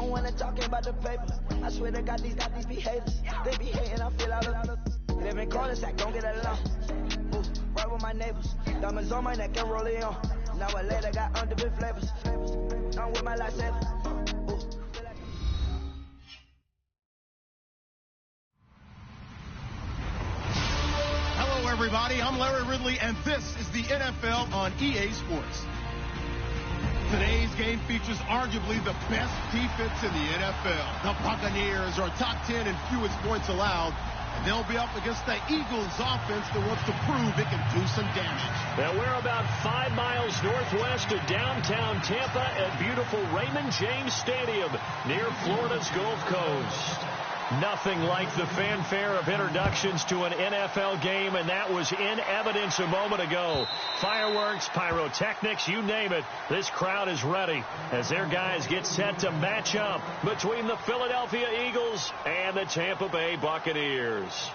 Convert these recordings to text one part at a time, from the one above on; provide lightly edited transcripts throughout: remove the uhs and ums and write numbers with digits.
don't wanna talk about the paper. I swear to God, these be haters. They be hating, I feel out of. Live in cul-de-sac, don't get along. Ooh, right with my neighbors. Diamonds on my neck and roll it on. Now I later got underbit flavors. I'm with my lifesaver. Hello, everybody. I'm Larry Ridley, and this is the NFL on EA Sports. Today's game features arguably the best defense in the NFL. The Buccaneers are top 10 in fewest points allowed, and they'll be up against the Eagles offense that wants to prove it can do some damage. Now, we're about 5 miles northwest of downtown Tampa at beautiful Raymond James Stadium near Florida's Gulf Coast. Nothing like the fanfare of introductions to an NFL game, and that was in evidence a moment ago. Fireworks, pyrotechnics, you name it. This crowd is ready as their guys get set to match up between the Philadelphia Eagles and the Tampa Bay Buccaneers.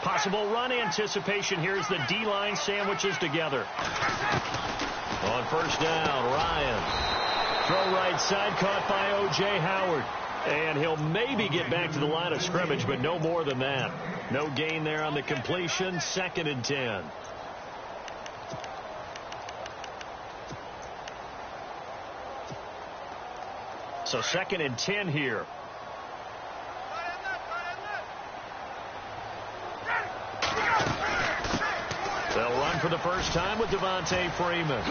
Possible run anticipation here as the D-line sandwiches together. On first down, Ryan. Throw right side, caught by O.J. Howard. And he'll maybe get back to the line of scrimmage, but no more than that. No gain there on the completion, 2nd and 10. So 2nd and 10 here. They'll run for the first time with Devontae Freeman.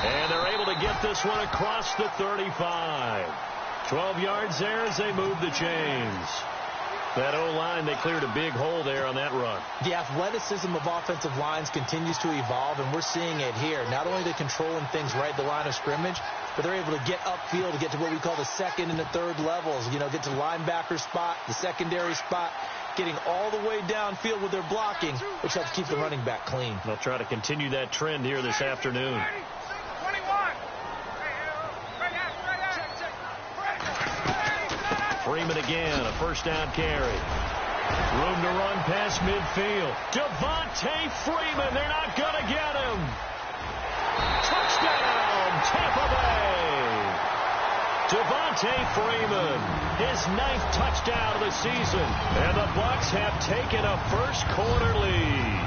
And they're able to get this one across the 35. 12 yards there as they move the chains. That O-line, they cleared a big hole there on that run. The athleticism of offensive lines continues to evolve, and we're seeing it here. Not only are they controlling things right at the line of scrimmage, but they're able to get upfield to get to what we call the 2nd and the 3rd levels. You know, get to the linebacker spot, the secondary spot, getting all the way downfield with their blocking, which helps keep the running back clean. They'll try to continue that trend here this afternoon. Freeman again, a first down carry. Room to run past midfield. Devontae Freeman, they're not going to get him. Touchdown, Tampa Bay. Devontae Freeman, his 9th touchdown of the season. And the Bucs have taken a first-quarter lead.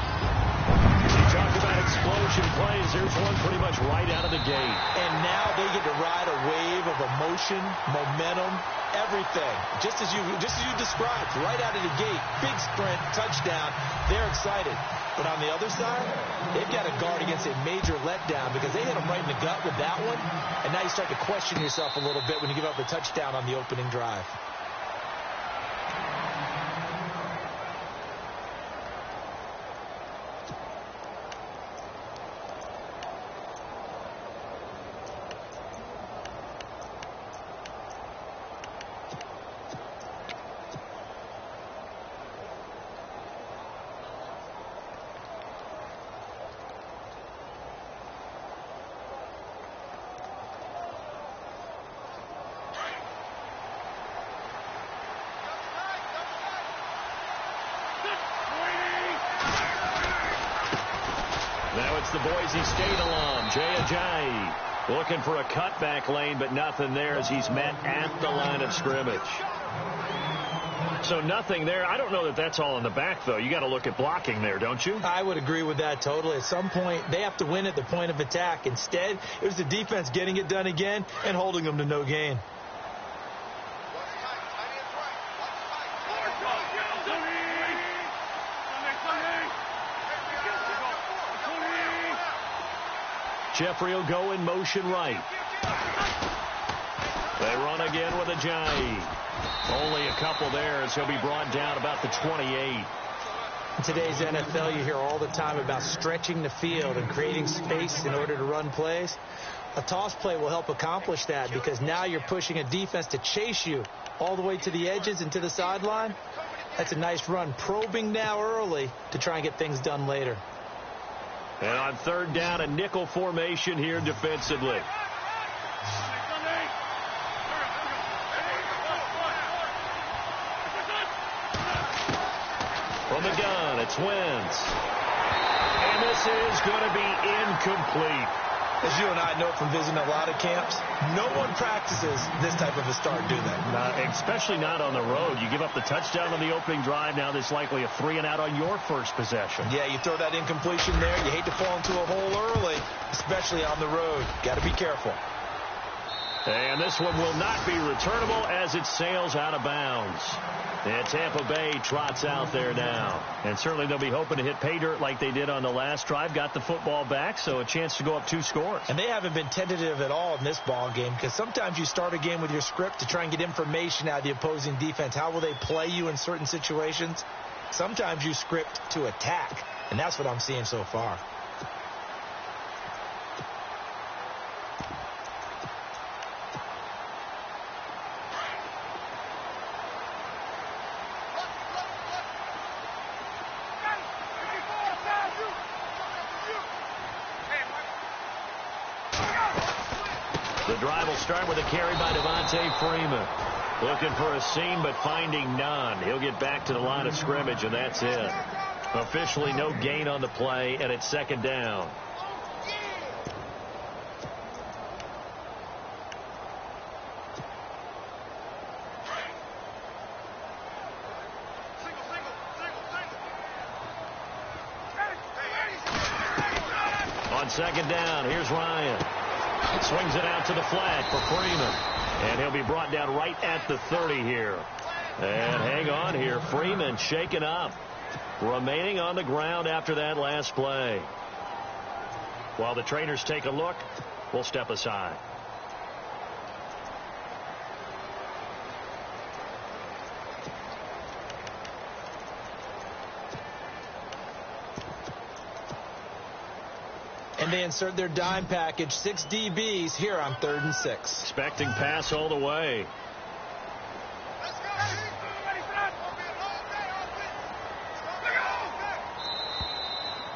You talk about explosion plays. There's one pretty much right out of the gate. And now they get to ride a wave of emotion, momentum, everything. Just as you described, right out of the gate, big sprint, touchdown. They're excited. But on the other side, they've got to guard against a major letdown because they hit them right in the gut with that one. And now you start to question yourself a little bit when you give up a touchdown on the opening drive. Now it's the Boise State alum, Jay Ajayi, looking for a cutback lane, but nothing there as he's met at the line of scrimmage. So nothing there. I don't know that that's all in the back, though. You got to look at blocking there, don't you? I would agree with that totally. At some point, they have to win at the point of attack. Instead, it was the defense getting it done again and holding them to no gain. Jeffrey will go in motion right. They run again with Ajayi. Only a couple there as he'll be brought down about the 28. In today's NFL, you hear all the time about stretching the field and creating space in order to run plays. A toss play will help accomplish that because now you're pushing a defense to chase you all the way to the edges and to the sideline. That's a nice run, probing now early to try and get things done later. And on third down, a nickel formation here defensively. From the gun, it's Wentz. And this is going to be incomplete. As you and I know from visiting a lot of camps, no one practices this type of a start, do they? Especially not on the road. You give up the touchdown on the opening drive. Now there's likely a 3-and-out on your first possession. Yeah, you throw that incompletion there. You hate to fall into a hole early, especially on the road. Got to be careful. And this one will not be returnable as it sails out of bounds. And Tampa Bay trots out there now. And certainly they'll be hoping to hit pay dirt like they did on the last drive. Got the football back, so a chance to go up 2 scores. And they haven't been tentative at all in this ball game, because sometimes you start a game with your script to try and get information out of the opposing defense. How will they play you in certain situations? Sometimes you script to attack, and that's what I'm seeing so far. The drive will start with a carry by Devontae Freeman. Looking for a seam, but finding none. He'll get back to the line of scrimmage, and that's it. Officially no gain on the play, and it's second down. On second down, here's Ryan. Swings it out to the flat for Freeman. And he'll be brought down right at the 30 here. And hang on here. Freeman shaken up. Remaining on the ground after that last play. While the trainers take a look, we'll step aside. And they insert their dime package, 6 DBs here on 3rd and 6. Expecting pass all the way.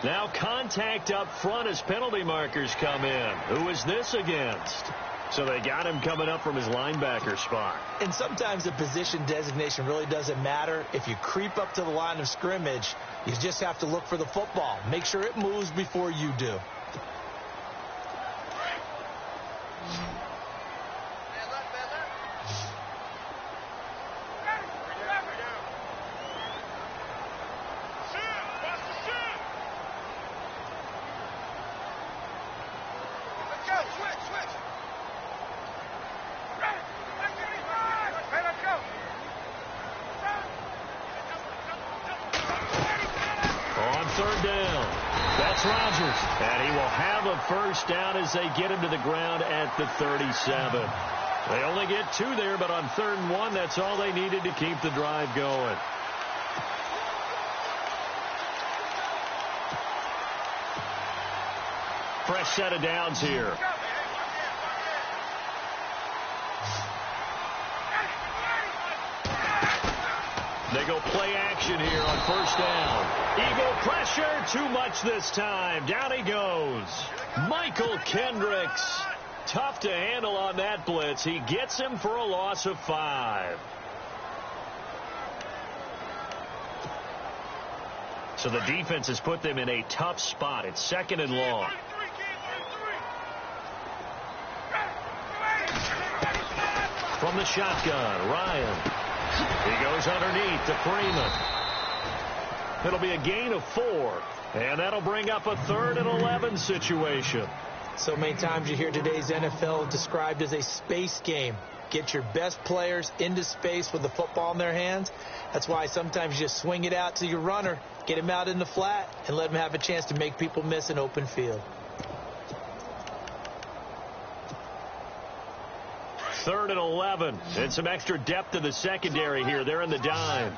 Now contact up front as penalty markers come in. Who is this against? So they got him coming up from his linebacker spot. And sometimes the position designation really doesn't matter. If you creep up to the line of scrimmage, you just have to look for the football. Make sure it moves before you do. First down as they get him to the ground at the 37. They only get 2 there, but on 3rd and 1, that's all they needed to keep the drive going. Fresh set of downs here. They go play action here on 1st down. Eagle pressure, too much this time. Down he goes. Michael Kendricks, tough to handle on that blitz. He gets him for a loss of 5. So the defense has put them in a tough spot. It's 2nd and long. From the shotgun, Ryan. He goes underneath to Freeman. It'll be a gain of 4. And that'll bring up a 3rd and 11 situation. So many times you hear today's NFL described as a space game. Get your best players into space with the football in their hands. That's why sometimes you just swing it out to your runner, get him out in the flat, and let him have a chance to make people miss an open field. 3rd and 11. And some extra depth to the secondary here. They're in the dime.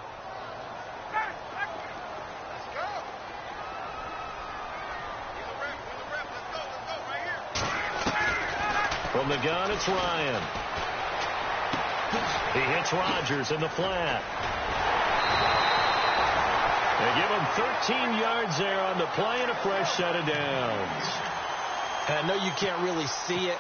From the gun, it's Ryan. He hits Rodgers in the flat. They give him 13 yards there on the play and a fresh set of downs. And I know you can't really see it,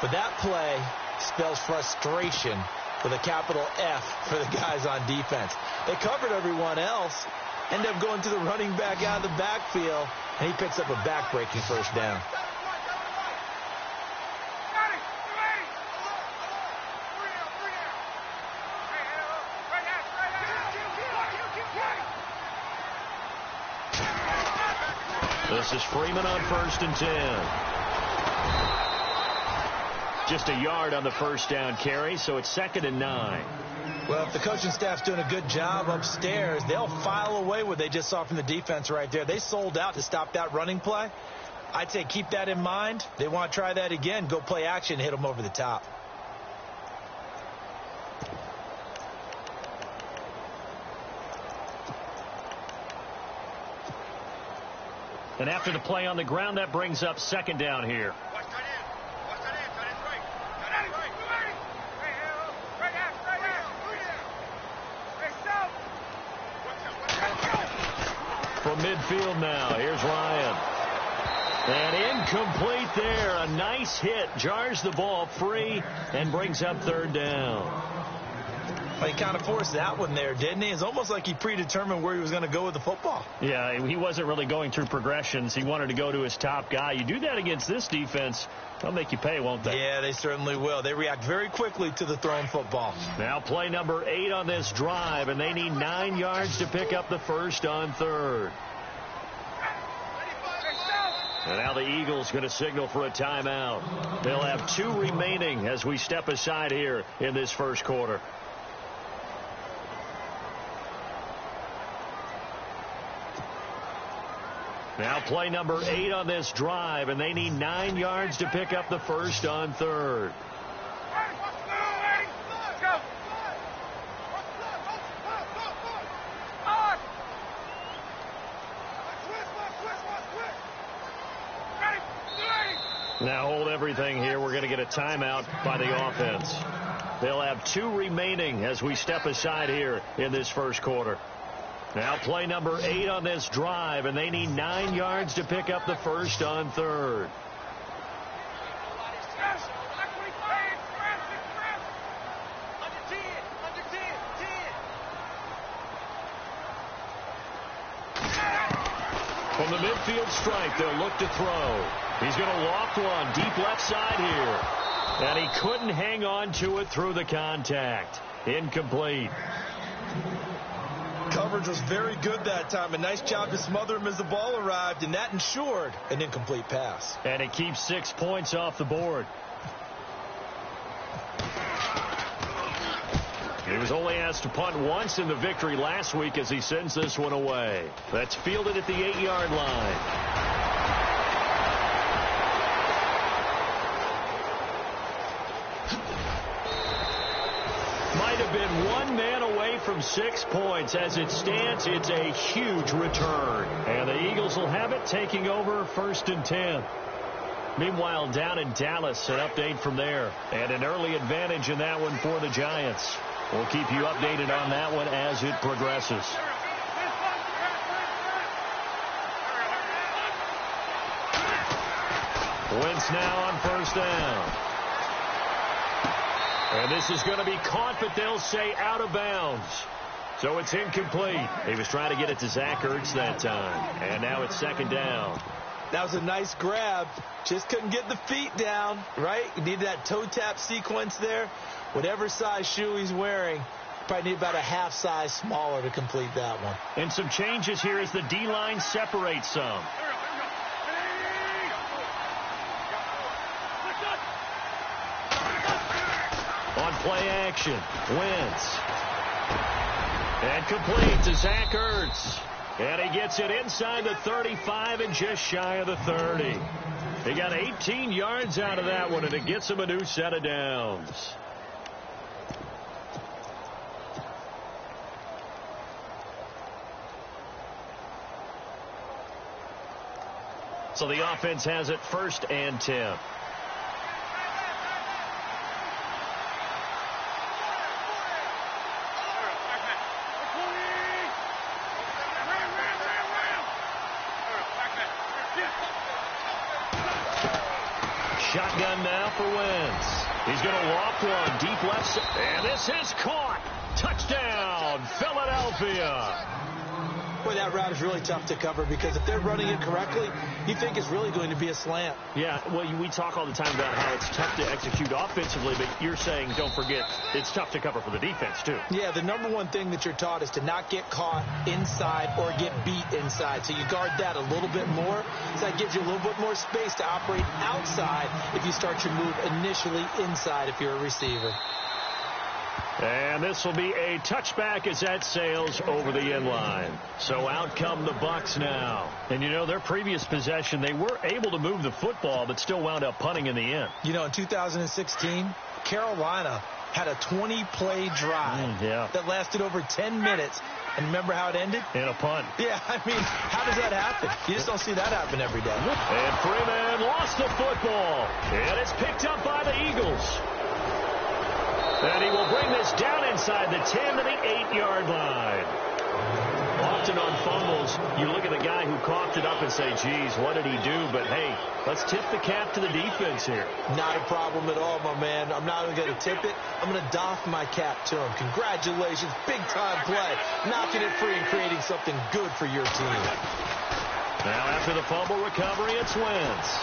but that play spells frustration with a capital F for the guys on defense. They covered everyone else, ended up going to the running back out of the backfield, and he picks up a back-breaking first down. This is Freeman on 1st and 10. Just a yard on the first down carry, so it's 2nd and 9. Well, if the coaching staff's doing a good job upstairs, they'll file away what they just saw from the defense right there. They sold out to stop that running play. I'd say keep that in mind. They want to try that again. Go play action, hit them over the top. And after the play on the ground, that brings up 2nd down here. From midfield now, here's Ryan. And incomplete there. A nice hit. Jars the ball free and brings up 3rd down. Well, he kind of forced that one there, didn't he? It's almost like he predetermined where he was going to go with the football. Yeah, he wasn't really going through progressions. He wanted to go to his top guy. You do that against this defense, they'll make you pay, won't they? Yeah, they certainly will. They react very quickly to the thrown football. Now play number 8 on this drive, and they need 9 yards to pick up the first on 3rd. And now the Eagles going to signal for a timeout. They'll have 2 remaining as we step aside here in this first quarter. Now play number 8 on this drive, and they need 9 yards to pick up the first on 3rd. Now hold everything here. We're going to get a timeout by the offense. They'll have 2 remaining as we step aside here in this first quarter. Now play number 8 on this drive, and they need 9 yards to pick up the first on 3rd. From the midfield stripe, they'll look to throw. He's going to walk one deep left side here. And he couldn't hang on to it through the contact. Incomplete. Coverage was very good that time. A nice job to smother him as the ball arrived, and that ensured an incomplete pass. And it keeps 6 points off the board. He was only asked to punt once in the victory last week as he sends this one away. That's fielded at the 8-yard line. Might have been one man away from 6 points. As it stands, it's a huge return. And the Eagles will have it, taking over 1st and 10. Meanwhile, down in Dallas, an update from there. And an early advantage in that one for the Giants. We'll keep you updated on that one as it progresses. Wentz now on 1st down. And this is going to be caught, but they'll say out of bounds. So it's incomplete. He was trying to get it to Zach Ertz that time. And now it's 2nd down. That was a nice grab. Just couldn't get the feet down, right? You need that toe tap sequence there. Whatever size shoe he's wearing, probably need about a half size smaller to complete that one. And some changes here as the D-line separates some. On play action, Wentz. And complete to Zach Ertz. And he gets it inside the 35 and just shy of the 30. He got 18 yards out of that one, and it gets him a new set of downs. So the offense has it 1st and 10. Shotgun now for Wentz. He's going to loft one deep left side. And this is caught. Touchdown, Philadelphia. Boy, that route is really tough to cover because if they're running it correctly, you think it's really going to be a slant. Yeah, well, we talk all the time about how it's tough to execute offensively, but you're saying, don't forget, it's tough to cover for the defense, too. Yeah, the number one thing that you're taught is to not get caught inside or get beat inside. So you guard that a little bit more. So that gives you a little bit more space to operate outside if you start your move initially inside if you're a receiver. And this will be a touchback as that sails over the end line. So out come the Bucs now. And, you know, their previous possession, they were able to move the football, but still wound up punting in the end. You know, in 2016, Carolina had a 20-play drive that lasted over 10 minutes. And remember how it ended? In a punt. Yeah, I mean, how does that happen? You just don't see that happen every day. And Freeman lost the football. And it's picked up by the Eagles. And he will bring this down inside the 10 to the 8-yard line. Often on fumbles, you look at the guy who coughed it up and say, geez, what did he do? But, hey, let's tip the cap to the defense here. Not a problem at all, my man. I'm not even going to tip it. I'm going to doff my cap to him. Congratulations. Big-time play. Knocking it free and creating something good for your team. Now after the fumble recovery, it's Wentz.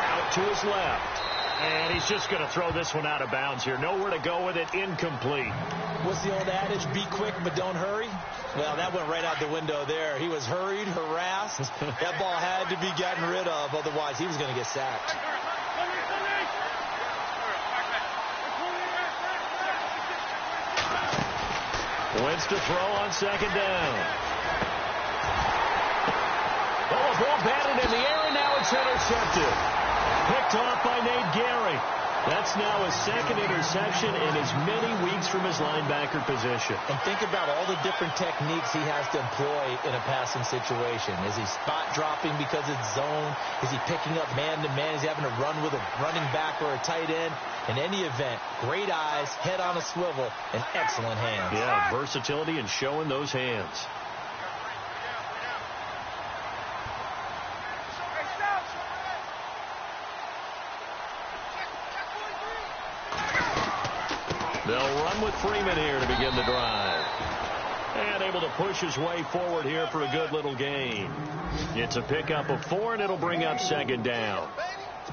Out to his left. And he's just going to throw this one out of bounds here. Nowhere to go with it. Incomplete. What's the old adage? Be quick, but don't hurry. Well, that went right out the window there. He was hurried, harassed. That ball had to be gotten rid of. Otherwise, he was going to get sacked. Wentz to throw on second down. Oh, a ball batted in the air, and now it's intercepted. Picked off by Nate Gary. That's now his second interception in as many weeks from his linebacker position. And think about all the different techniques he has to employ in a passing situation. Is he spot dropping because it's zone? Is he picking up man-to-man? Is he having to run with a running back or a tight end? In any event, great eyes, head on a swivel, and excellent hands. Yeah, versatility and showing those hands. They'll run with Freeman here to begin the drive. And able to push his way forward here for a good little gain. It's a pickup of 4, and it'll bring up second down.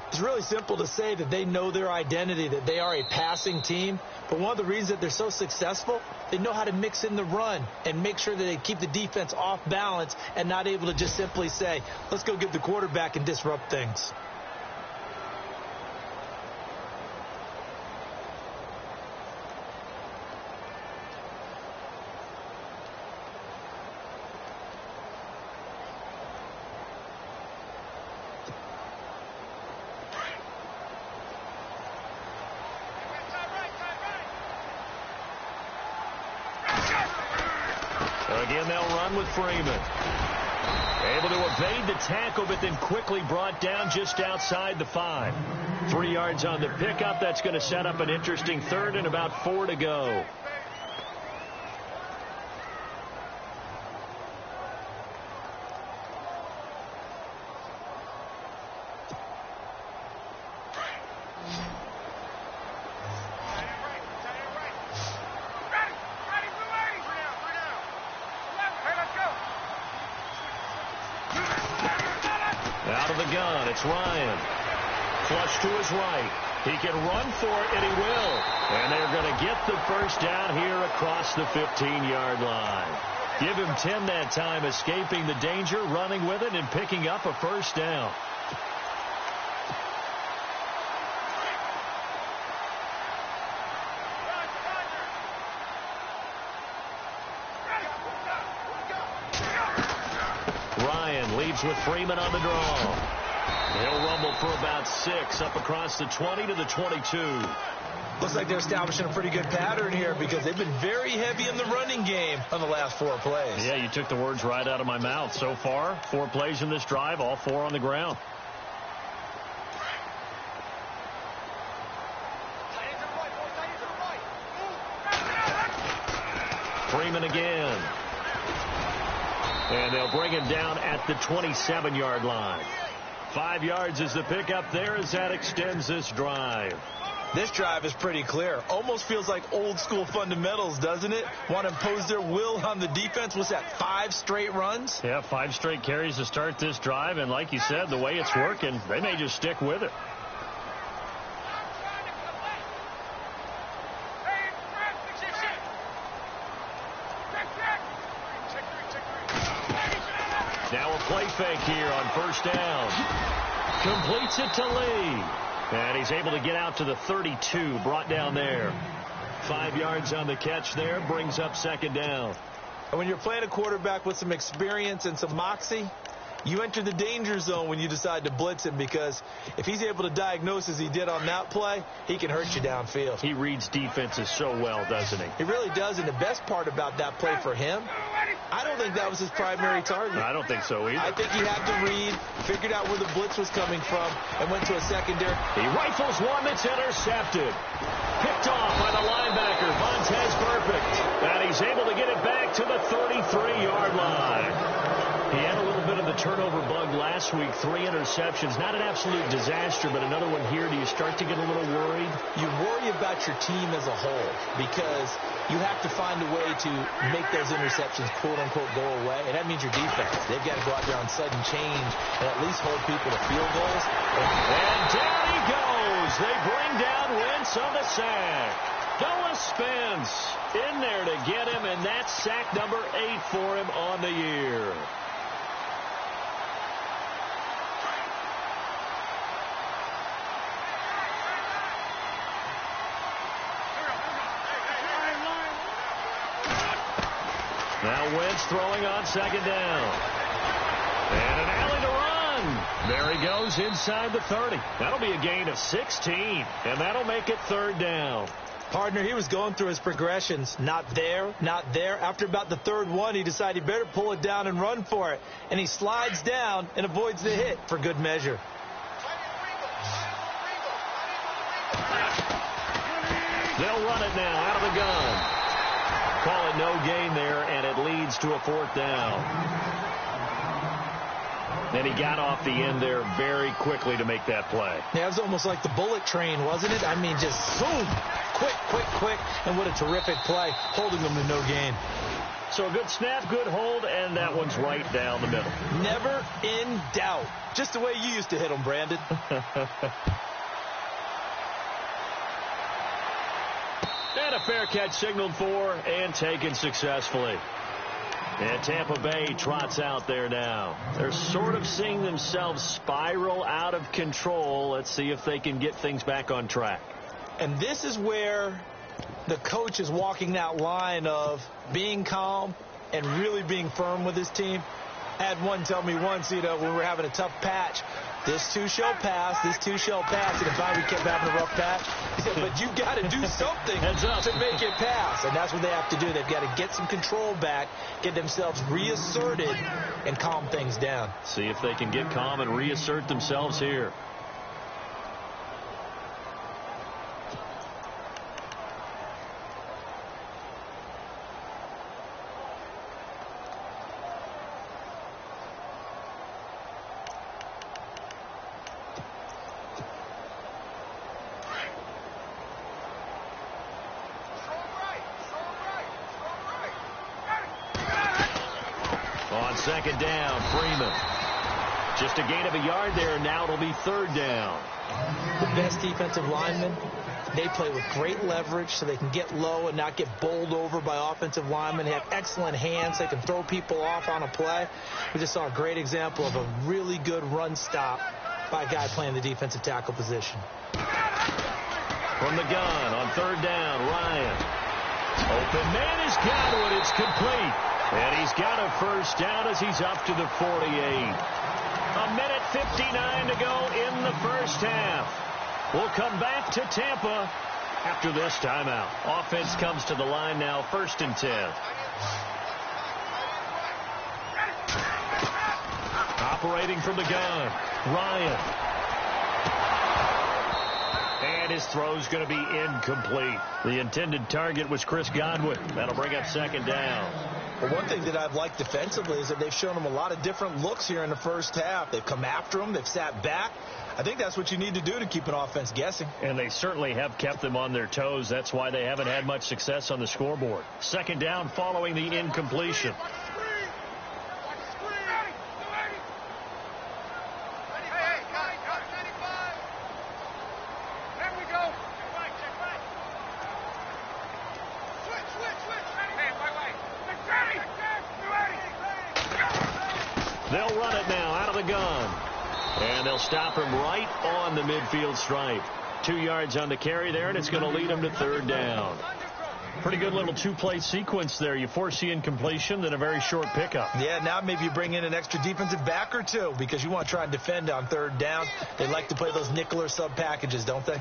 It's really simple to say that they know their identity, that they are a passing team. But one of the reasons that they're so successful, they know how to mix in the run and make sure that they keep the defense off balance and not able to just simply say, let's go get the quarterback and disrupt things. Again, they'll run with Freeman. Able to evade the tackle, but then quickly brought down just outside the 5. 3 yards on the pickup. That's going to set up an interesting third and about 4 to go. Out of the gun, it's Ryan. Flush to his right. He can run for it, and he will. And they're going to get the first down here across the 15-yard line. Give him 10 that time, escaping the danger, running with it, and picking up a first down. Ryan leads with Freeman on the draw. He'll rumble for about 6 up across the 20 to the 22. Looks like they're establishing a pretty good pattern here because they've been very heavy in the running game on the last 4 plays. Yeah, you took the words right out of my mouth. So far, 4 plays in this drive, all 4 on the ground. Freeman again. And they'll bring him down at the 27-yard line. 5 yards is the pickup there as that extends this drive. This drive is pretty clear. Almost feels like old school fundamentals, doesn't it? Want to impose their will on the defense. What's that, 5 straight runs? Yeah, 5 straight carries to start this drive. And like you said, the way it's working, they may just stick with it. Now a play fake here on first down. Completes it to Lee. And he's able to get out to the 32, brought down there. 5 yards on the catch there, brings up second down. And when you're playing a quarterback with some experience and some moxie, you enter the danger zone when you decide to blitz him, because if he's able to diagnose as he did on that play, he can hurt you downfield. He reads defenses so well, doesn't he? He really does, and the best part about that play for him, I don't think that was his primary target. I don't think so either. I think he had to read, figured out where the blitz was coming from, and went to a secondary. He rifles one that's intercepted. Picked off by the linebacker, Vontaze Burfict. And he's able to get it back to the 33-yard line. He had a little bit of the turnover bug last week, 3 interceptions. Not an absolute disaster, but another one here. Do you start to get a little worried? You worry about your team as a whole, because you have to find a way to make those interceptions, quote-unquote, go away. And that means your defense. They've got to go out there on sudden change and at least hold people to field goals. And down he goes. They bring down Wentz on the sack. Noah Spence in there to get him, and that's sack number 8 for him on the year. Now Wentz throwing on second down. And an alley to run. There he goes inside the 30. That'll be a gain of 16, and that'll make it third down. Partner, he was going through his progressions. Not there, not there. After about the third one, he decided he better pull it down and run for it. And he slides down and avoids the hit for good measure. They'll run it now out of the gun. Call it no gain there, and it leads to a fourth down. And he got off the end there very quickly to make that play. Yeah, it was almost like the bullet train, wasn't it? I mean, just boom, quick, quick, quick, and what a terrific play, holding them to no gain. So a good snap, good hold, and that one's right down the middle. Never in doubt. Just the way you used to hit them, Brandon. And a fair catch signaled for and taken successfully. And Tampa Bay trots out there now. They're sort of seeing themselves spiral out of control. Let's see if they can get things back on track. And this is where the coach is walking that line of being calm and really being firm with his team. I had one tell me once, when we were having a tough patch, this too shall pass, this too shall pass. And if we kept having a rough patch, he said, but you've got to do something to make it pass. And that's what they have to do. They've got to get some control back, get themselves reasserted, and calm things down. See if they can get calm and reassert themselves here. Second down, Freeman. Just a gain of a yard there, and now it'll be third down. The best defensive linemen, they play with great leverage so they can get low and not get bowled over by offensive linemen. They have excellent hands. They can throw people off on a play. We just saw a great example of a really good run stop by a guy playing the defensive tackle position. From the gun on third down, Ryan. Open man is Godwin. It's complete. And he's got a first down as he's up to the 48. A minute 59 to go in the first half. We'll come back to Tampa after this timeout. Offense comes to the line now, 1st and 10. Operating from the gun, Ryan. And his throw's going to be incomplete. The intended target was Chris Godwin. That'll bring up second down. Well, one thing that I've liked defensively is that they've shown them a lot of different looks here in the first half. They've come after them. They've sat back. I think that's what you need to do to keep an offense guessing. And they certainly have kept them on their toes. That's why they haven't had much success on the scoreboard. Second down following the incompletion. They'll run it now out of the gun. And they'll stop him right on the midfield stripe. 2 yards on the carry there, and it's going to lead him to third down. Pretty good little two-play sequence there. You force the incompletion, then a very short pickup. Yeah, now maybe you bring in an extra defensive back or two because you want to try and defend on third down. They like to play those nickel or sub packages, don't they?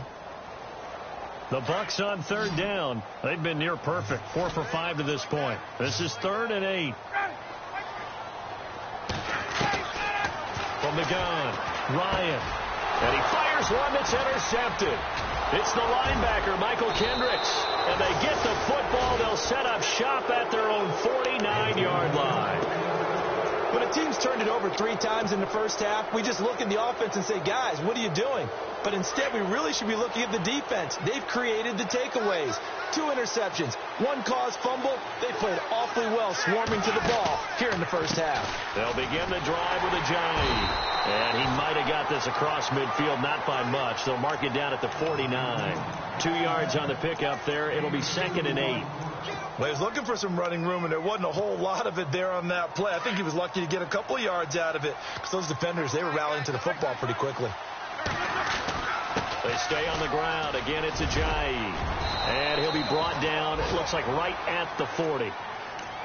The Bucs on third down. They've been near perfect. 4 for 5 to this point. This is 3rd and 8. From the gun, Ryan. And he fires one that's intercepted. It's the linebacker, Michael Kendricks. And they get the football. They'll set up shop at their own 49-yard line. When a team's turned it over 3 times in the first half, we just look at the offense and say, guys, what are you doing? But instead, we really should be looking at the defense. They've created the takeaways. 2 interceptions, 1 caused fumble. They played awfully well swarming to the ball here in the first half. They'll begin the drive with Ajayi. And he might have got this across midfield, not by much. They'll mark it down at the 49. 2 yards on the pickup there. It'll be 2nd and 8. Well, he was looking for some running room, and there wasn't a whole lot of it there on that play. I think he was lucky to get a couple of yards out of it because those defenders, they were rallying to the football pretty quickly. They stay on the ground. Again, it's Ajayi. And he'll be brought down, it looks like, right at the 40.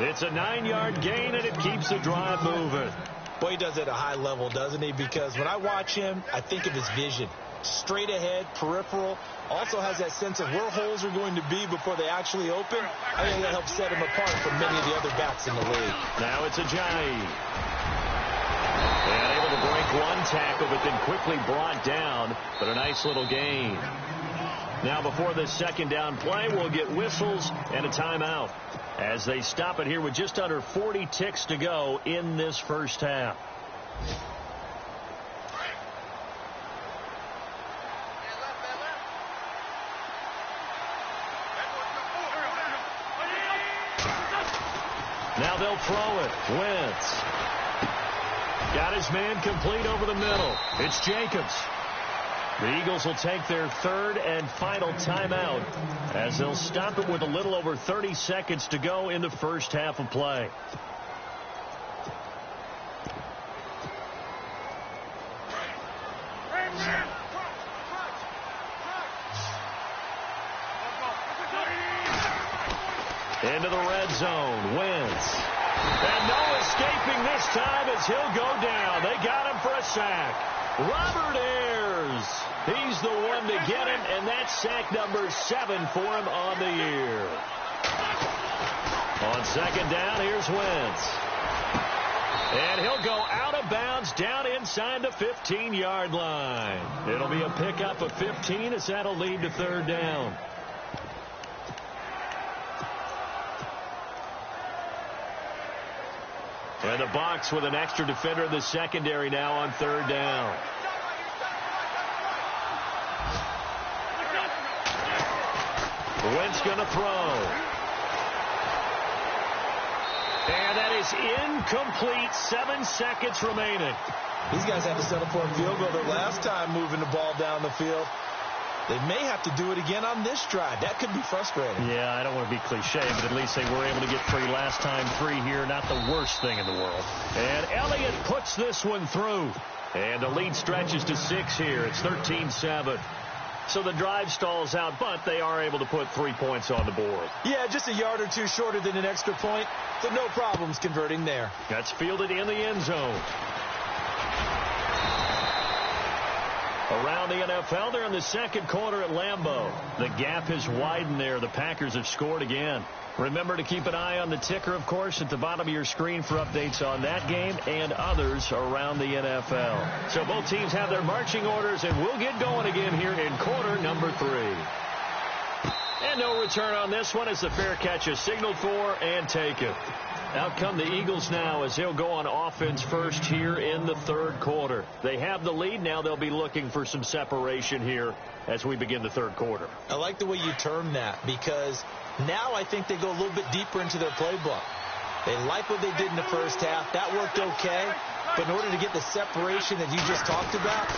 It's a 9-yard gain, and it keeps the drive moving. Boy, he does it at a high level, doesn't he? Because when I watch him, I think of his vision. Straight ahead, peripheral. Also has that sense of where holes are going to be before they actually open. I think that helps set him apart from many of the other backs in the league. Now it's Ajayi. And able to break 1 tackle, but then quickly brought down. But a nice little gain. Now before this second down play, we'll get whistles and a timeout as they stop it here with just under 40 ticks to go in this first half. Now they'll throw it. Wentz. Got his man complete over the middle. It's Jacobs. The Eagles will take their 3rd and final timeout as they'll stop it with a little over 30 seconds to go in the first half of play. Into the red zone. Wentz. And no escaping this time as he'll go down. They got him for a sack. Robert Ayers. He's the one to get him, and that's sack number 7 for him on the year. On second down, here's Wentz. And he'll go out of bounds down inside the 15-yard line. It'll be a pickup of 15 as that'll lead to third down. And the Bucs with an extra defender in the secondary now on third down. Wentz going to throw. And that is incomplete. 7 seconds remaining. These guys had to settle for a field goal their last time moving the ball down the field. They may have to do it again on this drive. That could be frustrating. Yeah, I don't want to be cliche, but at least they were able to get 3 last time. 3 here, not the worst thing in the world. And Elliott puts this one through. And the lead stretches to 6 here. It's 13-7. So the drive stalls out, but they are able to put 3 points on the board. Yeah, just a yard or 2 shorter than an extra point. So no problems converting there. That's fielded in the end zone. Around the NFL, they're in the second quarter at Lambeau. The gap has widened there. The Packers have scored again. Remember to keep an eye on the ticker, of course, at the bottom of your screen for updates on that game and others around the NFL. So both teams have their marching orders, and we'll get going again here in quarter number 3. And no return on this one as the fair catch is signaled for and taken. Out come the Eagles now as they'll go on offense first here in the third quarter. They have the lead. Now they'll be looking for some separation here as we begin the third quarter. I like the way you term that, because now I think they go a little bit deeper into their playbook. They like what they did in the first half. That worked okay. But in order to get the separation that you just talked about,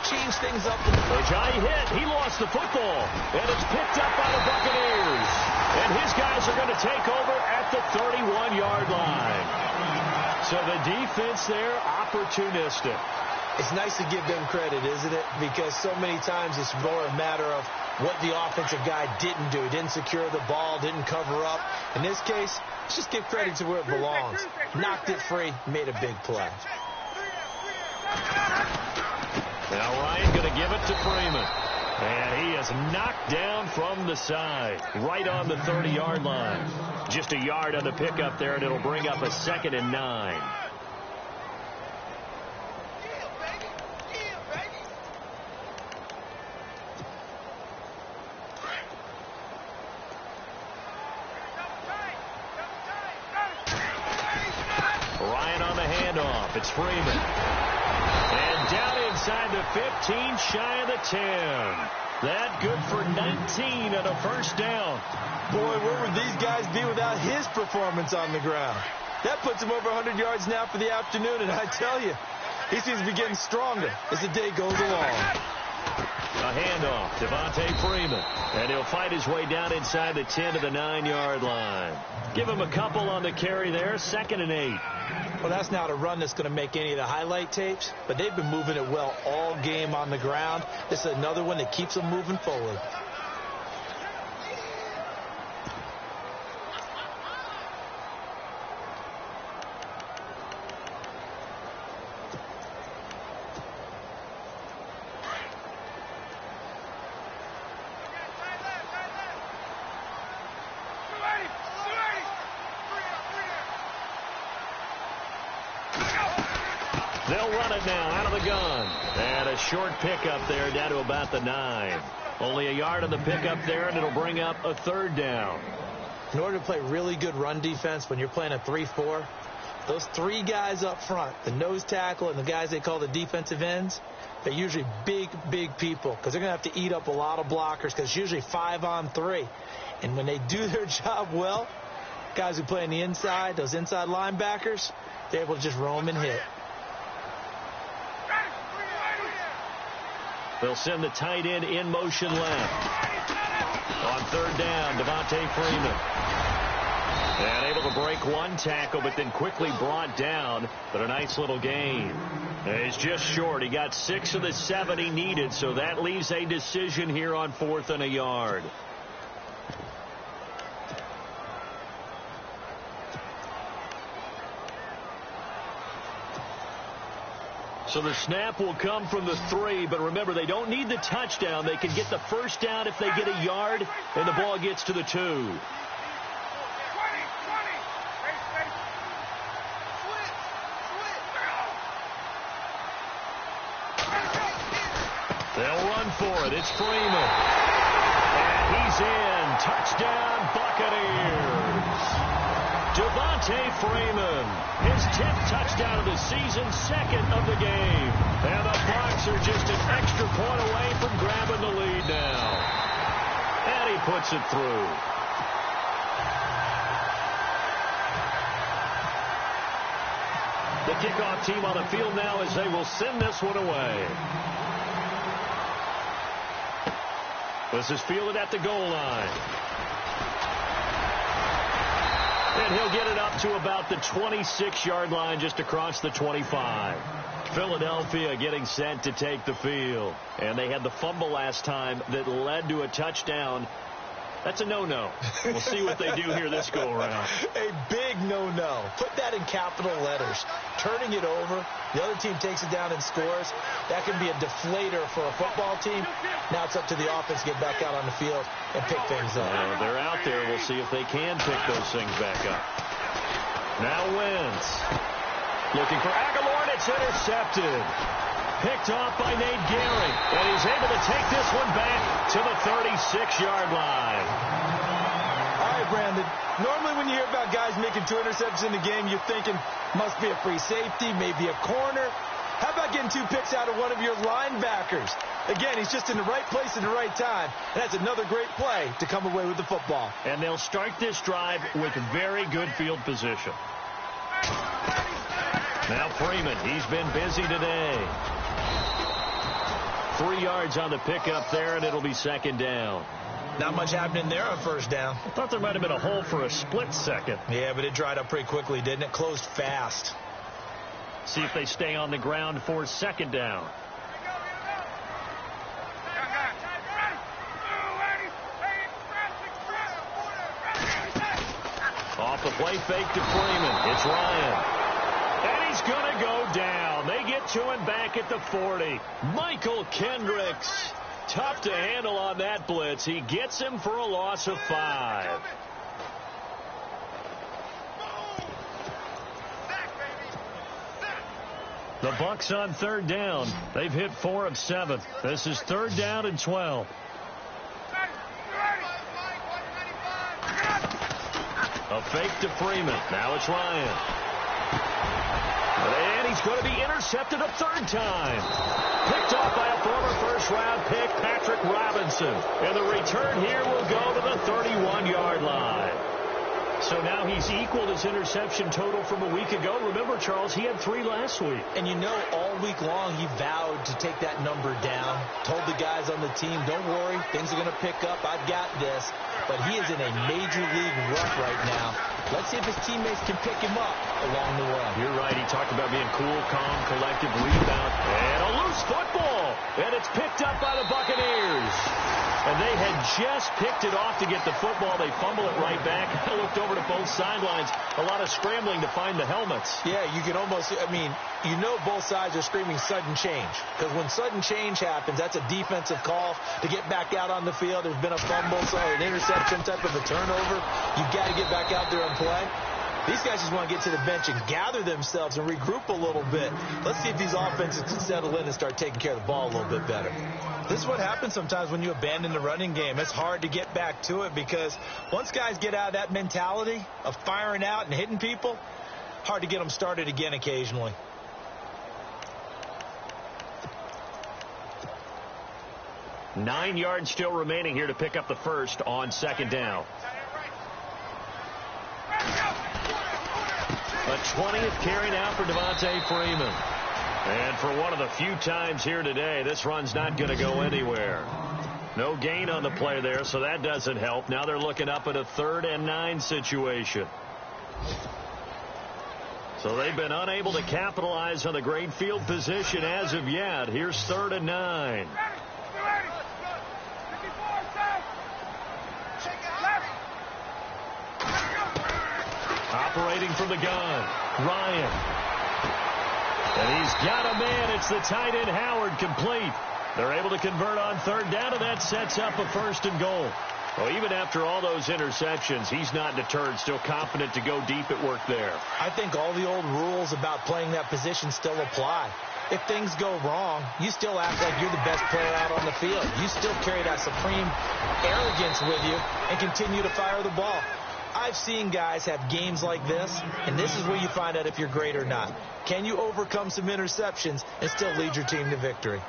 change things up. Ajayi hit. He lost the football. And it's picked up by the Buccaneers. And his guys are going to take over at the 31-yard line. So the defense there, opportunistic. It's nice to give them credit, isn't it? Because so many times it's more a matter of what the offensive guy didn't do. Didn't secure the ball, didn't cover up. In this case, let's just give credit to where it belongs. Knocked it free, made a big play. Now Ryan going to give it to Freeman. And he is knocked down from the side, right on the 30-yard line. Just a yard on the pickup there, and it'll bring up a 2nd and 9. Ryan on the handoff. It's Freeman. And down inside the 15, shy of the 10. That good for 19 and a first down. Boy, where would these guys be without his performance on the ground? That puts him over 100 yards now for the afternoon, and I tell you, he seems to be getting stronger as the day goes along. A handoff, Devontae Freeman. And he'll fight his way down inside the 10 to the 9-yard line. Give him a couple on the carry there, 2nd and 8. Well, that's not a run that's going to make any of the highlight tapes, but they've been moving it well all game on the ground. This is another one that keeps them moving forward. They'll run it now out of the gun. And a short pickup there down to about the 9. Only a yard on the pickup there, and it'll bring up a 3rd down. In order to play really good run defense when you're playing a 3-4, those 3 guys up front, the nose tackle and the guys they call the defensive ends, they're usually big, big people because they're going to have to eat up a lot of blockers because it's usually 5-on-3. And when they do their job well, guys who play on the inside, those inside linebackers, they're able to just roam and hit. They'll send the tight end in motion left. On 3rd down, Devontae Freeman. And able to break one tackle, but then quickly brought down. But a nice little gain. And he's just short. He got 6 of the 7 he needed, so that leaves a decision here on 4th and a yard. So the snap will come from the 3, but remember, they don't need the touchdown. They can get the first down if they get a yard, and the ball gets to the 2. They'll run for it. It's Freeman. And he's in. Touchdown, Buccaneers. Devontae Freeman, his 10th touchdown of the season, 2nd of the game. And the Bucs are just an extra point away from grabbing the lead now. And he puts it through. The kickoff team on the field now as they will send this one away. This is fielded at the goal line. And he'll get it up to about the 26-yard line, just across the 25. Philadelphia getting set to take the field. And they had the fumble last time that led to a touchdown. That's a no-no. We'll see what they do here this go-around. A big no-no. Put that in capital letters. Turning it over, the other team takes it down and scores. That can be a deflator for a football team. Now it's up to the offense to get back out on the field and pick things up. They're out there. We'll see if they can pick those things back up. Now Wentz. Looking for Aguilar, and it's intercepted. Picked off by Nate Gehring, and he's able to take this one back to the 36-yard line. All right, Brandon. Normally when you hear about guys making 2 interceptions in the game, you're thinking, must be a free safety, maybe a corner. How about getting 2 picks out of one of your linebackers? Again, he's just in the right place at the right time. And that's another great play to come away with the football. And they'll start this drive with very good field position. Now Freeman, he's been busy today. 3 yards on the pickup there, and it'll be 2nd down. Not much happening there on 1st down. I thought there might have been a hole for a split second. Yeah, but it dried up pretty quickly, didn't it? Closed fast. See if they stay on the ground for 2nd down. Off the play fake to Freeman. It's Ryan. And he's going to go down. They get to him back at the 40. Michael Kendricks. Tough to handle on that blitz. He gets him for a loss of 5. The Bucs on 3rd down. They've hit 4 of 7. This is 3rd down and 12. A fake to Freeman. Now it's Ryan. And he's going to be intercepted a 3rd time. Picked off by a former first-round pick, Patrick Robinson. And the return here will go to the 31-yard line. So now he's equaled his interception total from a week ago. Remember, Charles, he had 3 last week. And you know, all week long he vowed to take that number down. Told the guys on the team, don't worry, things are going to pick up. I've got this. But he is in a major league rut right now. Let's see if his teammates can pick him up along the way. You're right. He talked about being cool, calm, collective, rebound. And a loose football. And it's picked up by the Buccaneers. And they had just picked it off to get the football. They fumble it right back. I looked over to both sidelines. A lot of scrambling to find the helmets. Yeah, you can almost, I mean, you know both sides are screaming sudden change. Because when sudden change happens, that's a defensive call to get back out on the field. There's been a fumble, so an interception, type of a turnover. You've got to get back out there and play. These guys just want to get to the bench and gather themselves and regroup a little bit. Let's see if these offenses can settle in and start taking care of the ball a little bit better. This is what happens sometimes when you abandon the running game. It's hard to get back to it because once guys get out of that mentality of firing out and hitting people, hard to get them started again occasionally. Nine yards still remaining here to pick up the first on 2nd down. A 20th carry now for Devontae Freeman. And for one of the few times here today, this run's not going to go anywhere. No gain on the play there, so that doesn't help. Now they're looking up at a 3rd and 9 situation. So they've been unable to capitalize on the great field position as of yet. Here's 3rd and 9. Operating from the gun, Ryan. And he's got a man. It's the tight end, Howard, complete. They're able to convert on 3rd down, and that sets up a 1st and goal. Well, even after all those interceptions, he's not deterred, still confident to go deep at work there. I think all the old rules about playing that position still apply. If things go wrong, you still act like you're the best player out on the field. You still carry that supreme arrogance with you and continue to fire the ball. I've seen guys have games like this, and this is where you find out if you're great or not. Can you overcome some interceptions and still lead your team to victory?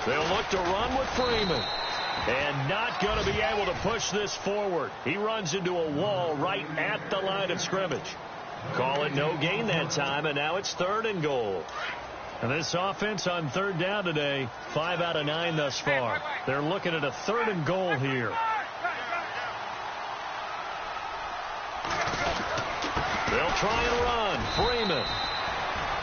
They'll look to run with Freeman. And not going to be able to push this forward. He runs into a wall right at the line of scrimmage. Call it no gain that time, and now it's 3rd and goal. And this offense on 3rd down today, 5 out of 9 thus far. They're looking at a 3rd and goal here. They'll try and run. Freeman.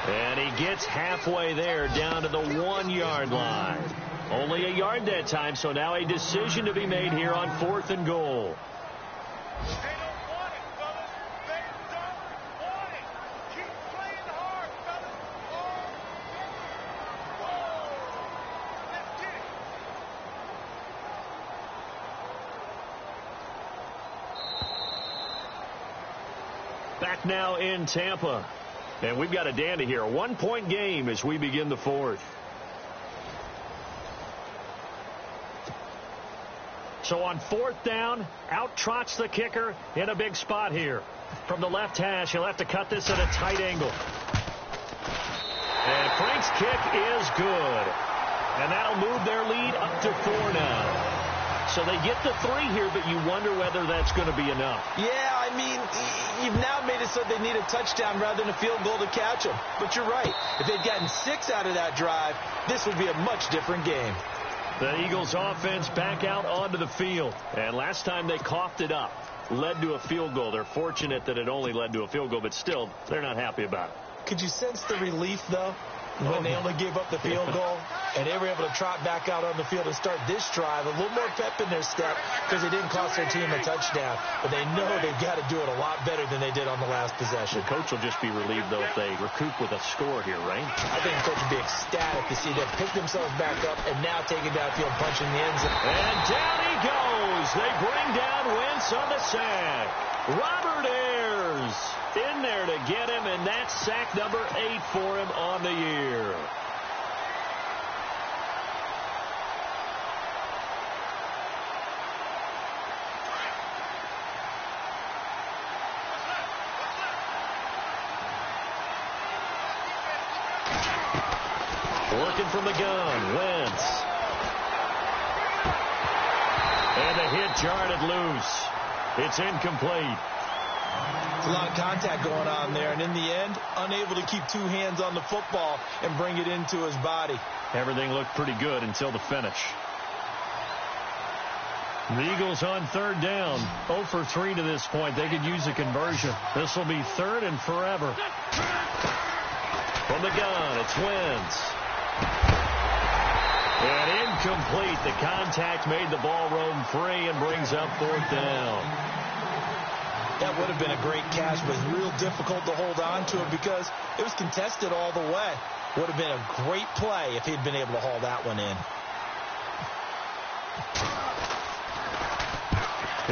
And he gets halfway there down to the 1-yard line. Only a yard that time, so now a decision to be made here on 4th and goal. back now in Tampa. And we've got a dandy here. A 1-point game as we begin the fourth. So on fourth down, out trots the kicker in a big spot here. From the left hash, he'll have to cut this at a tight angle. And Frank's kick is good. And that'll move their lead up to 4 now. So they get the 3 here, but you wonder whether that's going to be enough. Yeah, I mean, you've now made it so they need a touchdown rather than a field goal to catch them. But you're right. If they'd gotten 6 out of that drive, this would be a much different game. The Eagles offense back out onto the field. And last time they coughed it up, led to a field goal. They're fortunate that it only led to a field goal, but still, they're not happy about it. Could you sense the relief, though, when they only gave up the field goal and they were able to trot back out on the field and start this drive? A little more pep in their step because they didn't cost their team a touchdown. But they know they've got to do it a lot better than they did on the last possession. The coach will just be relieved, though, if they recoup with a score here, right? I think the coach would be ecstatic to see them pick themselves back up and now take it downfield, punching the end zone. And down he goes. They bring down Wentz on the sack. Robert Ayers in there to get him, and that's sack number 8 for him on the year. Working from the gun, Wentz. And the hit jarred loose. It's incomplete. There's a lot of contact going on there, and in the end, unable to keep 2 hands on the football and bring it into his body. Everything looked pretty good until the finish. The Eagles on third down, 0 for 3 to this point. They could use a conversion. This will be 3rd and forever. From the gun, it's Wentz. And incomplete. The contact made the ball roam free and brings up 4th down. That would have been a great catch, but it's real difficult to hold on to it because it was contested all the way. Would have been a great play if he'd been able to haul that one in.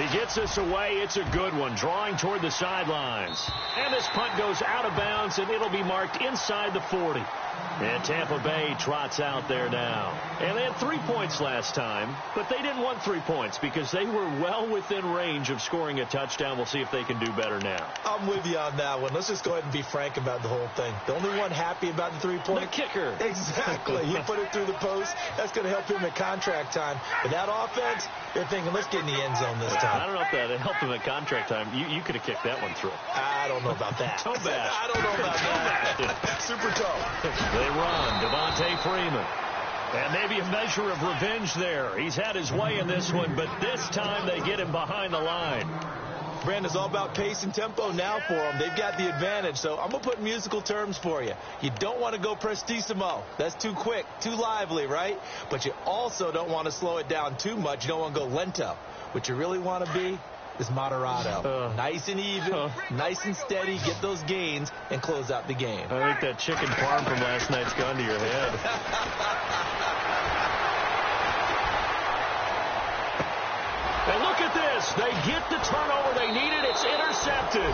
He gets this away. It's a good one. Drawing toward the sidelines. And this punt goes out of bounds, and it'll be marked inside the 40. And Tampa Bay trots out there now. And they had 3 points last time, but they didn't want 3 points because they were well within range of scoring a touchdown. We'll see if they can do better now. I'm with you on that one. Let's just go ahead and be frank about the whole thing. The only one happy about the 3-point. The kicker. Exactly. He put it through the post. That's going to help him at contract time. But that offense, they're thinking, let's get in the end zone this time. I don't know if that helped him at contract time. You could have kicked that one through. I don't know about that. Toe bash. I don't know about that. Super toe. They run. Devontae Freeman. And maybe a measure of revenge there. He's had his way in this one, but this time they get him behind the line. Brandon, it's all about pace and tempo now for them. They've got the advantage, so I'm going to put musical terms for you. You don't want to go prestissimo. That's too quick, too lively, right? But you also don't want to slow it down too much. You don't want to go lento. What you really want to be is moderato. Nice and even, nice and steady, get those gains, and close out the game. I think that chicken parm from last night's gone to your head. And look at this. They get the turnover they needed. It's intercepted.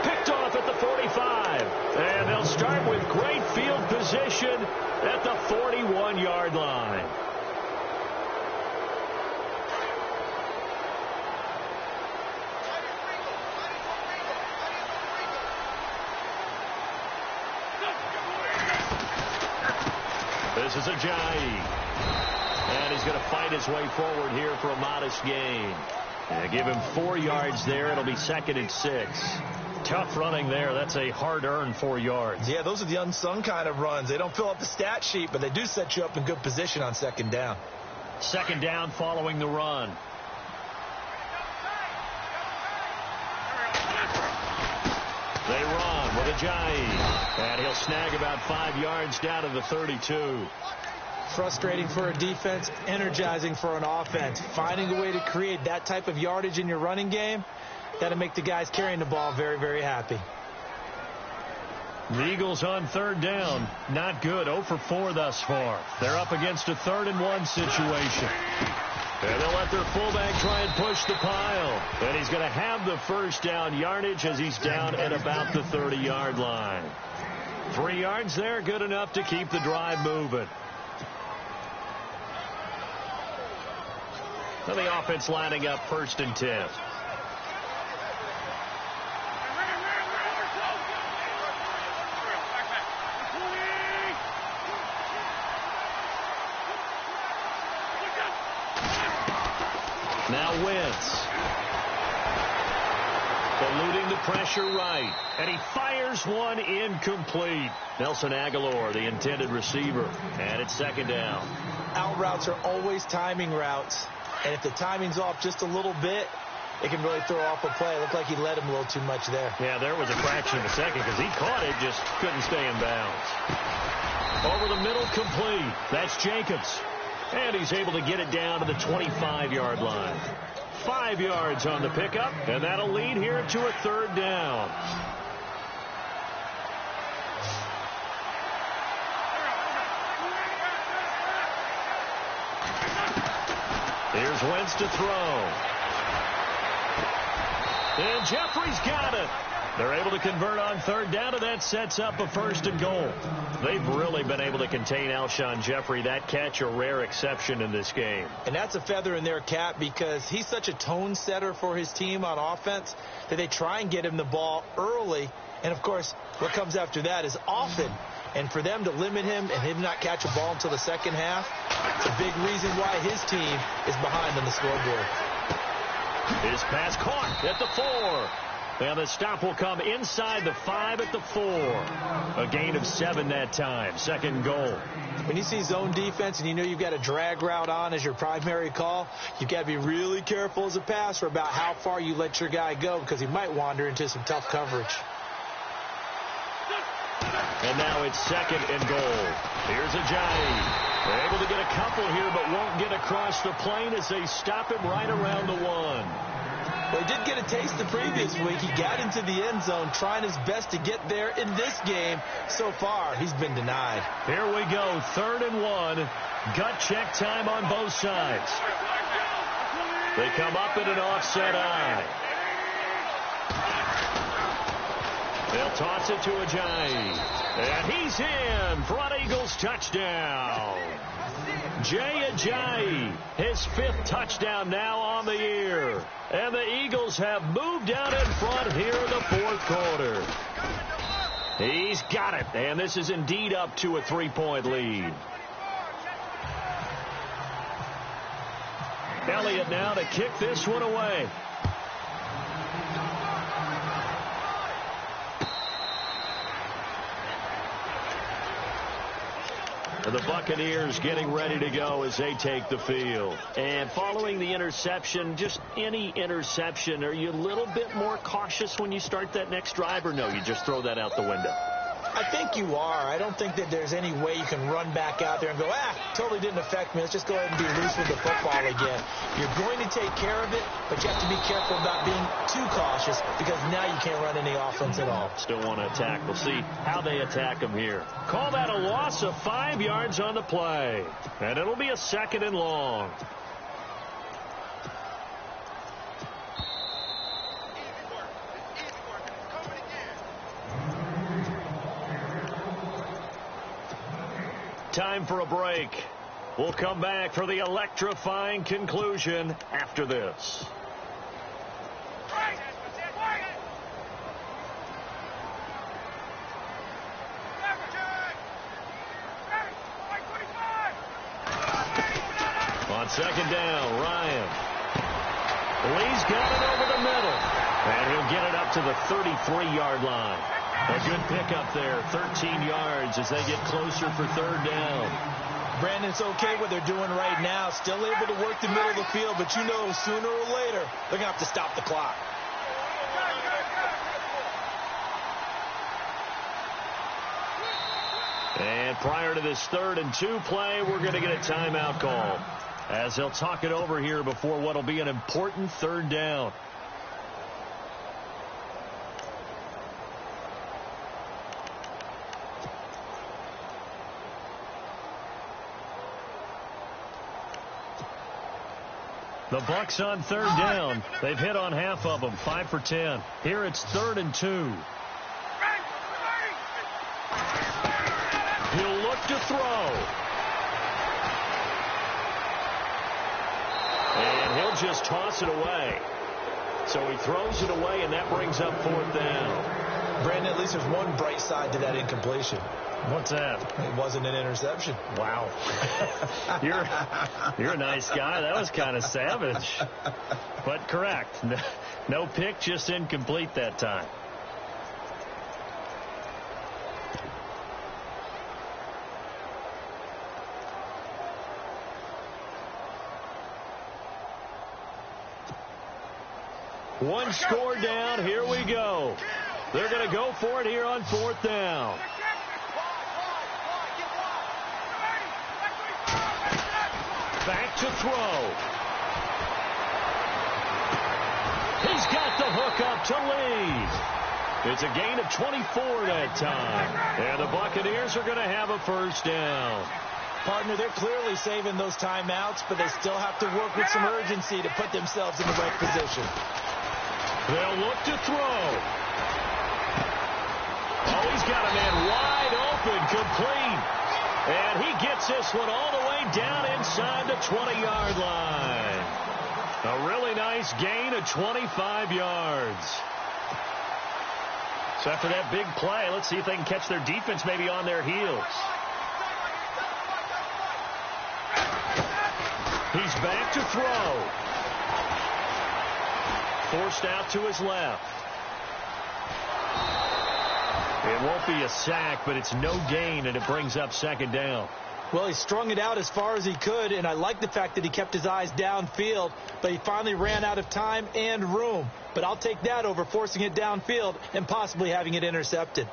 Picked off at the 45. And they'll start with great field position at the 41-yard line. This is Ajayi. And he's going to fight his way forward here for a modest gain. Give him 4 yards there. It'll be 2nd and 6. Tough running there. That's a hard-earned 4 yards. Yeah, those are the unsung kind of runs. They don't fill up the stat sheet, but they do set you up in good position on 2nd down. 2nd down following the run. They run with Ajayi. And he'll snag about 5 yards down to the 32. Frustrating for a defense, energizing for an offense. Finding a way to create that type of yardage in your running game, that'll make the guys carrying the ball very, very happy. The Eagles on 3rd down. Not good. 0 for 4 thus far. They're up against a 3rd and 1 situation. And they'll let their fullback try and push the pile. And he's going to have the first down yardage as he's down at about the 30-yard line. 3 yards there, good enough to keep the drive moving. So the offense lining up 1st and 10. Now Wentz. Eluding the pressure right. And he fires one incomplete. Nelson Aguilar, the intended receiver. And it's 2nd down. Out routes are always timing routes. And if the timing's off just a little bit, it can really throw off a play. It looked like he led him a little too much there. Yeah, there was a fraction of a second because he caught it, just couldn't stay in bounds. Over the middle, complete. That's Jacobs. And he's able to get it down to the 25-yard line. 5 yards on the pickup, and that'll lead here to a 3rd down. Here's Wentz to throw. And Jeffrey's got it. They're able to convert on 3rd down, and that sets up a 1st and goal. They've really been able to contain Alshon Jeffrey. That catch, a rare exception in this game. And that's a feather in their cap because he's such a tone setter for his team on offense that they try and get him the ball early. And, of course, what comes after that is often. And for them to limit him and him not catch a ball until the second half, it's a big reason why his team is behind on the scoreboard. His pass caught at the 4. And the stop will come inside the 5 at the 4. A gain of 7 that time. 2nd goal. When you see zone defense and you know you've got a drag route on as your primary call, you've got to be really careful as a passer about how far you let your guy go because he might wander into some tough coverage. And now it's 2nd and goal. Here's Ajayi. They're able to get a couple here but won't get across the plane as they stop him right around the 1. Well, he did get a taste the previous week. He got into the end zone trying his best to get there in this game. So far, he's been denied. Here we go, 3rd and 1. Gut check time on both sides. They come up in an offset eye. They'll toss it to Ajayi. And he's in for an Eagles touchdown. Jay Ajayi, his 5th touchdown now on the year. And the Eagles have moved out in front here in the 4th quarter. He's got it, and this is indeed up to a 3-point lead. Elliott now to kick this one away. The Buccaneers getting ready to go as they take the field. And following the interception, just any interception, are you a little bit more cautious when you start that next drive, or no, you just throw that out the window? I think you are. I don't think that there's any way you can run back out there and go, totally didn't affect me. Let's just go ahead and be loose with the football again. You're going to take care of it, but you have to be careful about being too cautious because now you can't run any offense at all. Still want to attack. We'll see how they attack them here. Call that a loss of 5 yards on the play. And it'll be a 2nd and long. Time for a break. We'll come back for the electrifying conclusion after this. On 2nd down, Ryan. Lee's got it over the middle. And he'll get it up to the 33-yard line. A good pickup there, 13 yards as they get closer for 3rd down. Brandon, it's okay what they're doing right now. Still able to work the middle of the field, but you know sooner or later they're going to have to stop the clock. And prior to this 3rd and 2 play, we're going to get a timeout call as they'll talk it over here before what will be an important 3rd down. The Bucs on third down. They've hit on half of them, 5 for 10. Here it's 3rd and 2. He'll look to throw. And he'll just toss it away. So he throws it away, and that brings up 4th down. Brandon, at least there's one bright side to that incompletion. What's that? It wasn't an interception. Wow. You're a nice guy. That was kind of savage. But correct. No pick, just incomplete that time. One score down. Here we go. They're going to go for it here on 4th down. Back to throw. He's got the hook up to lead. It's a gain of 24 that time. And the Buccaneers are going to have a 1st down. Partner, they're clearly saving those timeouts, but they still have to work with some urgency to put themselves in the right position. They'll look to throw. Oh, he's got a man wide open, complete. And he gets this one all the way down inside the 20-yard line. A really nice gain of 25 yards. So after that big play, let's see if they can catch their defense maybe on their heels. He's back to throw. Forced out to his left. It won't be a sack, but it's no gain, and it brings up 2nd down. Well, he strung it out as far as he could, and I like the fact that he kept his eyes downfield, but he finally ran out of time and room. But I'll take that over forcing it downfield and possibly having it intercepted.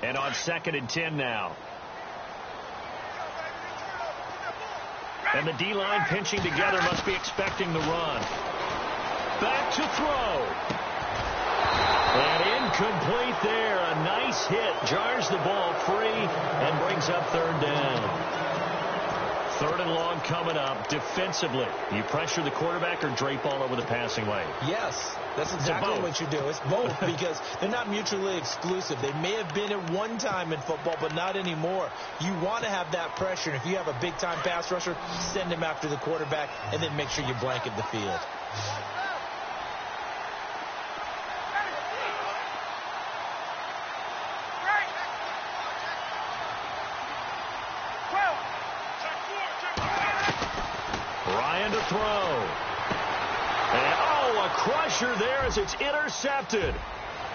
And on 2nd and 10 now. And the D-line pinching together, must be expecting the run. Back to throw. And incomplete there. A nice hit. Jars the ball free and brings up 3rd down. 3rd and long coming up. Defensively, you pressure the quarterback or drape all over the passing lane? Yes, that's exactly what you do. It's both because they're not mutually exclusive. They may have been at one time in football, but not anymore. You want to have that pressure. And if you have a big-time pass rusher, send him after the quarterback and then make sure you blanket the field. Ryan to throw. And, oh, a crusher there as it's intercepted.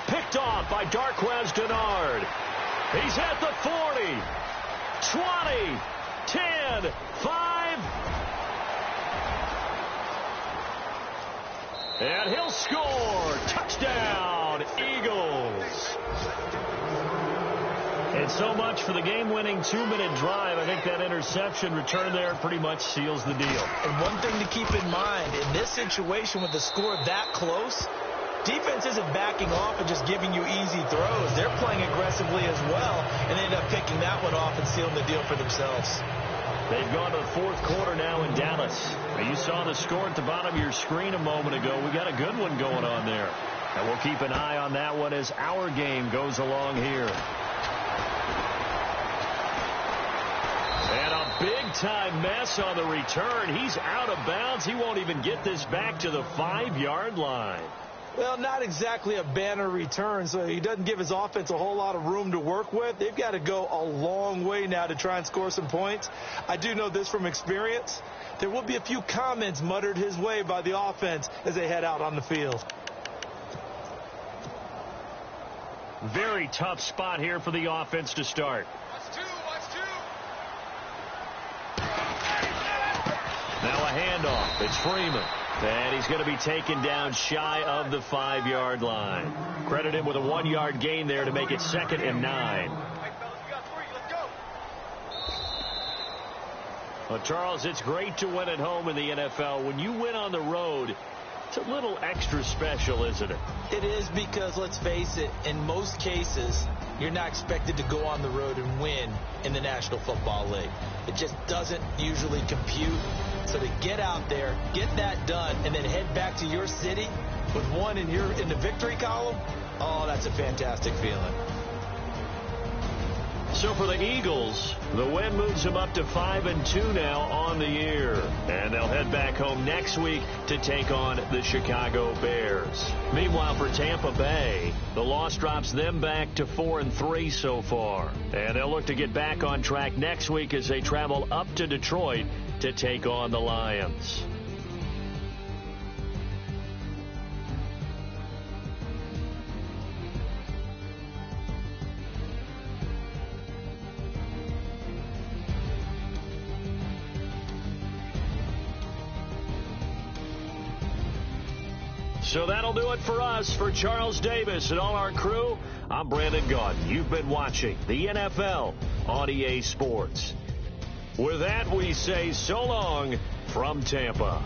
Picked off by Darqueze Dennard. He's at the 40, 20, 10, 5. And he'll score. Touchdown, Eagles. And so much for the game-winning 2-minute drive. I think that interception return there pretty much seals the deal. And one thing to keep in mind, in this situation with the score that close, defense isn't backing off and just giving you easy throws. They're playing aggressively as well, and they end up picking that one off and sealing the deal for themselves. They've gone to the 4th quarter now in Dallas. Now, you saw the score at the bottom of your screen a moment ago. We got a good one going on there. And we'll keep an eye on that one as our game goes along here. And a big-time mess on the return. He's out of bounds. He won't even get this back to the 5-yard line. Well, not exactly a banner return, so he doesn't give his offense a whole lot of room to work with. They've got to go a long way now to try and score some points. I do know this from experience. There will be a few comments muttered his way by the offense as they head out on the field. Very tough spot here for the offense to start. Now a handoff. It's Freeman. And he's going to be taken down shy of the 5-yard line. Credit him with a 1-yard gain there to make it 2nd and 9. Well, Charles, it's great to win at home in the NFL. When you win on the road, it's a little extra special, isn't it? It is because, let's face it, in most cases, you're not expected to go on the road and win in the National Football League. It just doesn't usually compute. So to get out there, get that done, and then head back to your city with one in the victory column, oh, that's a fantastic feeling. So for the Eagles, the win moves them up to 5-2 now on the year. And they'll head back home next week to take on the Chicago Bears. Meanwhile, for Tampa Bay, the loss drops them back to 4-3 so far. And they'll look to get back on track next week as they travel up to Detroit to take on the Lions. So that'll do it for us. For Charles Davis and all our crew, I'm Brandon Gaudin. You've been watching the NFL on EA Sports. With that, we say so long from Tampa.